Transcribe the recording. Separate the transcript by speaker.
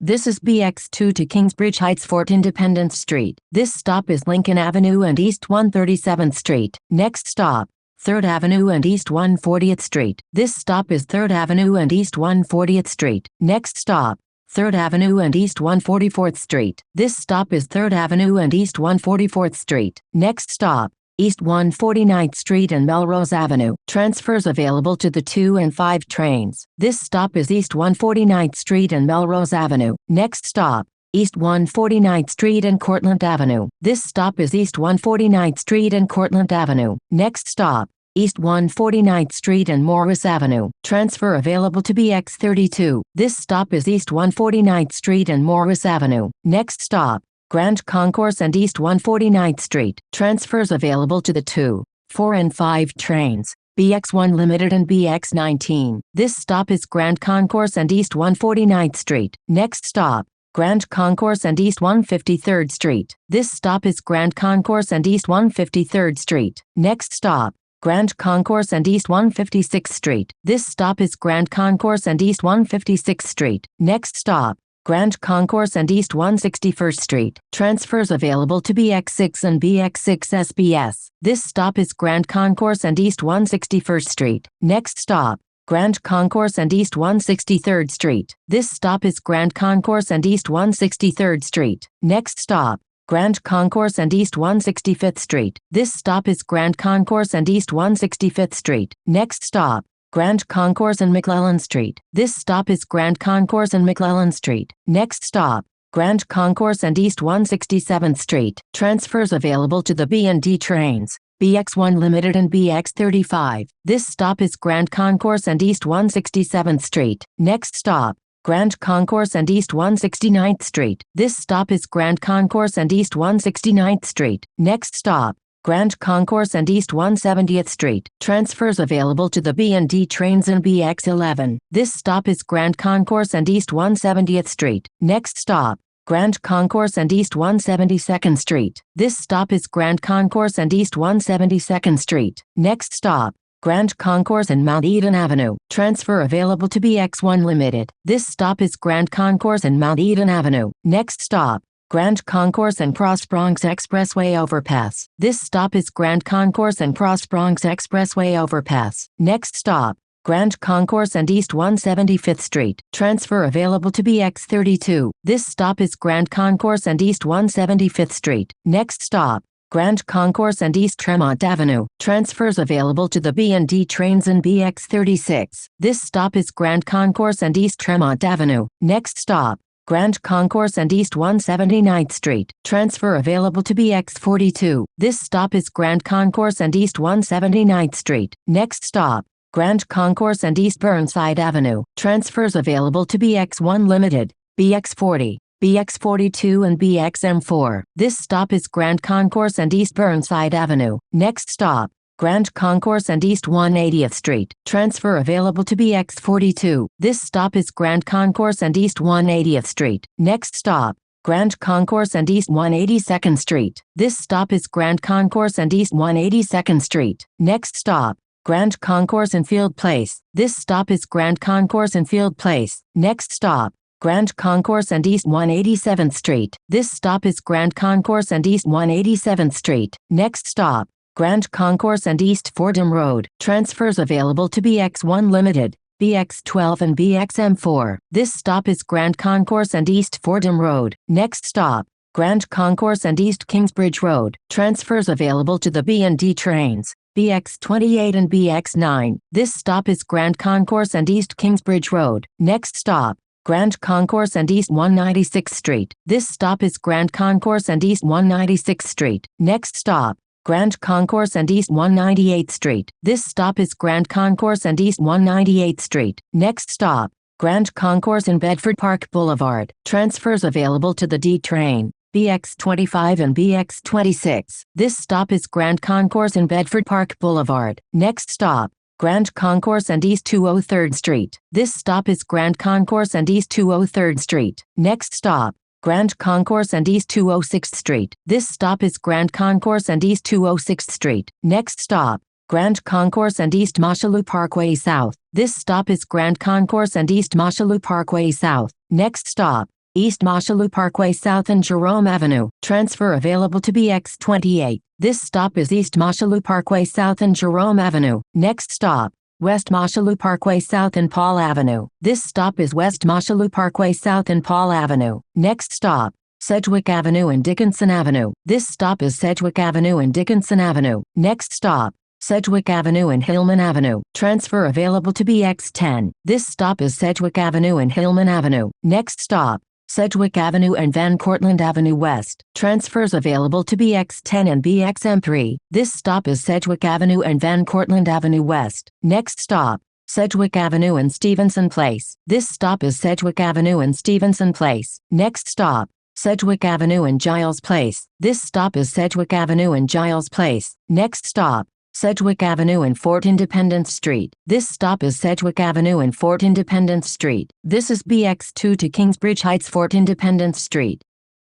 Speaker 1: This is Bx2 to Kingsbridge Heights Fort Independence Street. This stop is Lincoln Avenue and East 137th Street. Next stop, 3rd Avenue and East 140th Street. This stop is 3rd Avenue and East 140th Street. Next stop, 3rd Avenue and East 144th Street. This stop is 3rd Avenue and East 144th Street. Next stop, East 149th Street and Melrose Avenue. Transfers available to the 2 and 5 trains. This stop is East 149th Street and Melrose Avenue. Next stop, East 149th Street and Cortlandt Avenue. This stop is East 149th Street and Cortlandt Avenue. Next stop, East 149th Street and Morris Avenue. Transfer available to Bx32. This stop is East 149th Street and Morris Avenue. Next stop, Grand Concourse and East 149th Street. Transfers available to the 2, 4 and 5 trains. Bx1 Limited and Bx19. This stop is Grand Concourse and East 149th Street. Next stop, Grand Concourse and East 153rd Street. This stop is Grand Concourse and East 153rd Street. Next stop, Grand Concourse and East 156th Street. This stop is Grand Concourse and East 156th Street. Next stop, Grand Concourse and East 161st Street. Transfers available to Bx6 and Bx6 SBS. This stop is Grand Concourse and East 161st Street. Next stop, Grand Concourse and East 163rd Street. This stop is Grand Concourse and East 163rd Street. Next stop, Grand Concourse and East 165th Street. This stop is Grand Concourse and East 165th Street. Next stop, Grand Concourse and McClellan Street. This stop is Grand Concourse and McClellan Street. Next stop, Grand Concourse and East 167th Street. Transfers available to the B and D trains. Bx1 Limited and Bx35. This stop is Grand Concourse and East 167th Street. Next stop, Grand Concourse and East 169th Street. This stop is Grand Concourse and East 169th Street. Next stop, Grand Concourse and East 170th Street. Transfers available to the B and D trains in Bx11. This stop is Grand Concourse and East 170th Street. Next stop, Grand Concourse and East 172nd Street. This stop is Grand Concourse and East 172nd Street. Next stop, Grand Concourse and Mount Eden Avenue. Transfer available to Bx1 Limited. This stop is Grand Concourse and Mount Eden Avenue. Next stop, Grand Concourse and Cross Bronx Expressway Overpass. This stop is Grand Concourse and Cross Bronx Expressway Overpass. Next stop, Grand Concourse and East 175th Street. Transfer available to Bx32. This stop is Grand Concourse and East 175th Street. Next stop, Grand Concourse and East Tremont Avenue. Transfers available to the B and D trains in Bx36. This stop is Grand Concourse and East Tremont Avenue. Next stop, Grand Concourse and East 179th Street. Transfer available to Bx42. This stop is Grand Concourse and East 179th Street. Next stop, Grand Concourse and East Burnside Avenue. Transfers available to Bx1 Limited, Bx40, Bx42 and Bxm4. This stop is Grand Concourse and East Burnside Avenue. Next stop, Grand Concourse and East 180th Street. Transfer available to Bx42. This stop is Grand Concourse and East 180th Street. Next stop, Grand Concourse and East 182nd Street. This stop is Grand Concourse and East 182nd Street. Next stop, Grand Concourse and Field Place. This stop is Grand Concourse and Field Place. Next stop, Grand Concourse and East 187th Street. This stop is Grand Concourse and East 187th Street. Next stop, Grand Concourse and East Fordham Road. Transfers available to Bx1 Limited, Bx12 and Bxm4. This stop is Grand Concourse and East Fordham Road. Next stop, Grand Concourse and East Kingsbridge Road. Transfers available to the B and D trains. Bx28 and Bx9. This stop is Grand Concourse and East Kingsbridge Road. Next stop, Grand Concourse and East 196th Street. This stop is Grand Concourse and East 196th Street. Next stop, Grand Concourse and East 198th Street. This stop is Grand Concourse and East 198th Street. Next stop, Grand Concourse and Bedford Park Boulevard. Transfers available to the D train, Bx25 and Bx26. This stop is Grand Concourse and Bedford Park Boulevard. Next stop, Grand Concourse and East 203rd Street. This stop is Grand Concourse and East 203rd Street. Next stop, Grand Concourse and East 206th Street. This stop is Grand Concourse and East 206th Street. Next stop, Grand Concourse and East Mosholu Parkway South. This stop is Grand Concourse and East Mosholu Parkway South. Next stop, East Mosholu Parkway South and Jerome Avenue. Transfer available to Bx28. This stop is East Mosholu Parkway South and Jerome Avenue. Next stop, West Mosholu Parkway South and Paul Avenue. This stop is West Mosholu Parkway South and Paul Avenue. Next stop, Sedgwick Avenue and Dickinson Avenue. This stop is Sedgwick Avenue and Dickinson Avenue. Next stop, Sedgwick Avenue and Hillman Avenue. Transfer available to Bx10. This stop is Sedgwick Avenue and Hillman Avenue. Next stop, Sedgwick Avenue and Van Cortlandt Avenue West. Transfers available to Bx10 and Bxm3. This stop is Sedgwick Avenue and Van Cortlandt Avenue West. Next stop, Sedgwick Avenue and Stevenson Place. This stop is Sedgwick Avenue and Stevenson Place. Next stop, Sedgwick Avenue and Giles Place. This stop is Sedgwick Avenue and Giles Place. Next stop, Sedgwick Avenue and Fort Independence Street. This stop is Sedgwick Avenue and Fort Independence Street. This is Bx2 to Kingsbridge Heights Fort Independence Street.